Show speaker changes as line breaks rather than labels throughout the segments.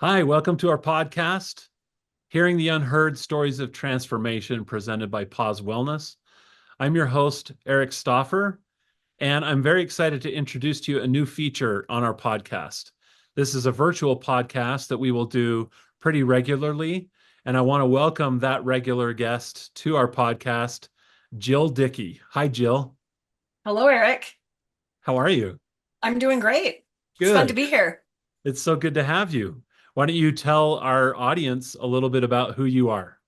Hi, welcome to our podcast, Hearing the Unheard Stories of Transformation, presented by Pause Wellness. I'm your host, Eric Stauffer, and I'm very excited to introduce to you a new feature on our podcast. This is a virtual podcast that we will do pretty regularly, and I want to welcome that regular guest to our podcast, Jill Dickey. Hi, Jill.
Hello, Eric.
How are you?
I'm doing great. It's fun to
Good.
be here.
It's so good to have you. Why don't you tell our audience a little bit about who you are?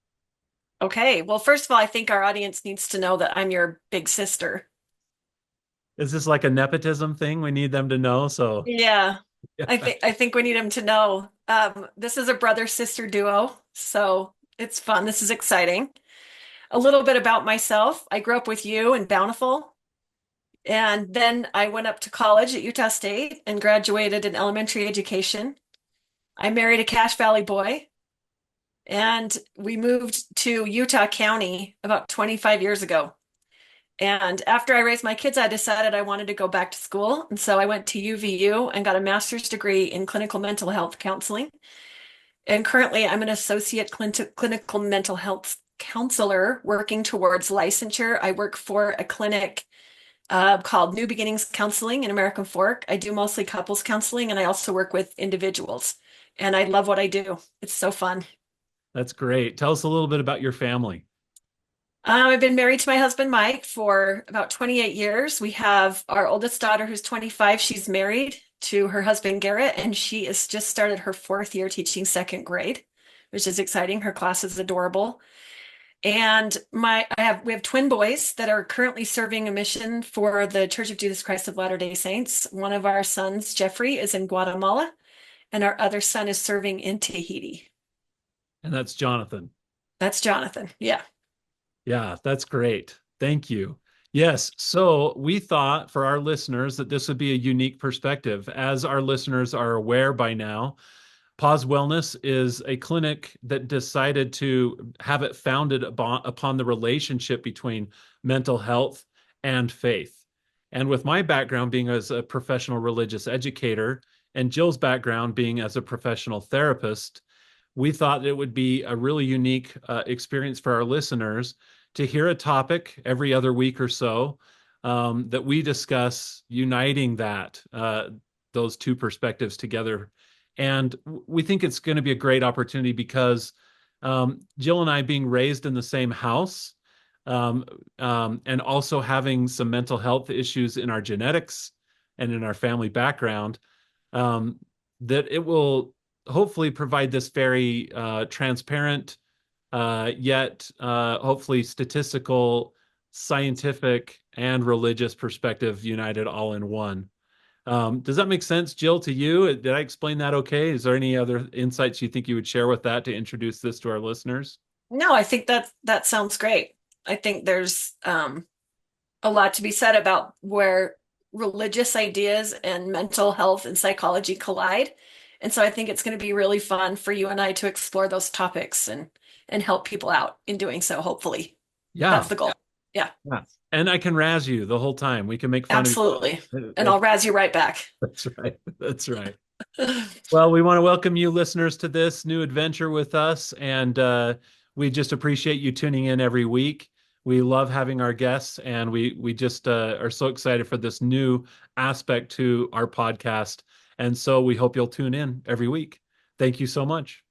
Okay. Well, first of all, I think our audience needs to know that I'm your big sister.
Is this like a nepotism thing we need them to know? So,
Yeah.
yeah.
I think we need them to know. This is a brother-sister duo, so it's fun. This is exciting. A little bit about myself. I grew up with you in Bountiful, and then I went up to college at Utah State and graduated in elementary education. I married a Cache Valley boy, and we moved to Utah County about 25 years ago. And after I raised my kids, I decided I wanted to go back to school. And so I went to UVU and got a master's degree in clinical mental health counseling. And currently, I'm an associate clinical mental health counselor working towards licensure. I work for a clinic called New Beginnings Counseling in American Fork. I do mostly couples counseling, and I also work with individuals. And I love what I do. It's so fun.
That's great. Tell us a little bit about your family.
I've been married to my husband, Mike, for about 28 years. We have our oldest daughter who's 25. She's married to her husband, Garrett, and she has just started her fourth year teaching second grade, which is exciting. Her class is adorable. And we have twin boys that are currently serving a mission for the Church of Jesus Christ of Latter-day Saints. One of our sons, Jeffrey, is in Guatemala, and our other son is serving in Tahiti.
And that's Jonathan.
That's Jonathan. Yeah.
Yeah, that's great. Thank you. Yes. So we thought for our listeners that this would be a unique perspective. As our listeners are aware by now, Pause Wellness is a clinic that decided to have it founded upon the relationship between mental health and faith. And with my background being as a professional religious educator and Jill's background being as a professional therapist, we thought it would be a really unique experience for our listeners to hear a topic every other week or so that we discuss uniting those two perspectives together. And we think it's going to be a great opportunity because Jill and I, being raised in the same house, and also having some mental health issues in our genetics and in our family background, um, that it will hopefully provide this very transparent, yet hopefully statistical, scientific, and religious perspective united all in one. Does that make sense, Jill, to you? Did I explain that okay? Is there any other insights you think you would share with that to introduce this to our listeners?
No, I think that sounds great. I think there's a lot to be said about where religious ideas and mental health and psychology collide. And so I think it's going to be really fun for you and I to explore those topics and help people out in doing so, hopefully. That's
Yeah.
the goal. Yeah,
Yeah. And I can razz you the whole time. We can make fun of
absolutely.
you.
And I'll razz you right back.
That's right. That's right. Well, we want to welcome you listeners to this new adventure with us, and we just appreciate you tuning in every week. We love having our guests, and we just are so excited for this new aspect to our podcast. And so we hope you'll tune in every week. Thank you so much.